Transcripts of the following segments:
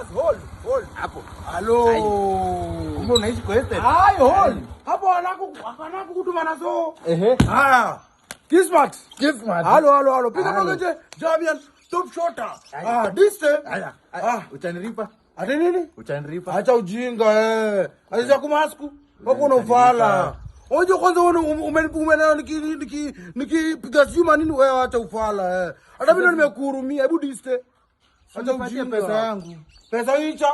basi hold. Hapo. Hello. Kumbe unaishi kwa estate? Hai hold. Hapo anaku kutuma nazo. Haya. Kismat. Hello. Piga pamoja. Javian top shotter. Distance. Haya. Utanilipa? Ati nini? Utanilipa? Acha ujinga Acha kumasku. Wako unafala. Oje kwanza umenipumena nikipiga sima nini wewe acha ufala Hata mimi nimekuhurumia. Hebu diste. Acha ujinga pesa yangu. Pesa hicha.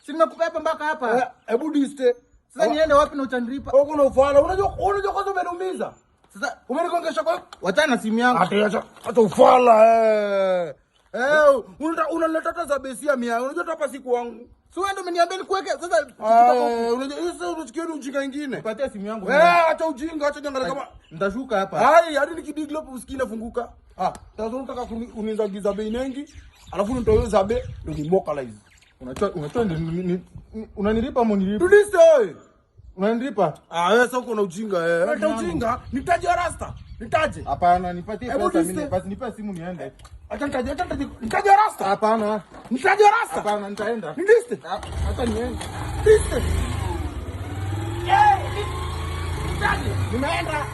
Si nimekupa mpaka hapa. Hebu diste. Sasa niende wapi na utanilipa? Wako unafala. Unajua kwanza umeniumiza. Sasa umenikongesha kwa wachana simu yangu. Acha ufala unaleta hata za besia mia. Unajua hapa siku wangu. Si wewe ndio umeniambia nikuweke. Sasa unajua hizo unasikia ni ujinga nyingine. Nipatie simu yangu. Acha ujinga, acha janga kama nitashuka hapa. Hadi nikidiglo usikii nafunguka. Sasa unataka unizagiza bei nyingi, alafu nitoe za bei ndio ni mokalize. Unatoa unanilipa ama unilipa? Tudiste wewe. Unanilipa? Wewe sasa uko na ujinga Unataka ujinga? Nitaje rasta. Nitaje? Hapana, nipatie pesa mimi. Basi nipe simu niende. Acha nitaje rasta. Hapana. Nitaje rasta. Hapana, nitaenda. Nidiste. Hata niende. Nidiste. Nitaje. Nimeenda.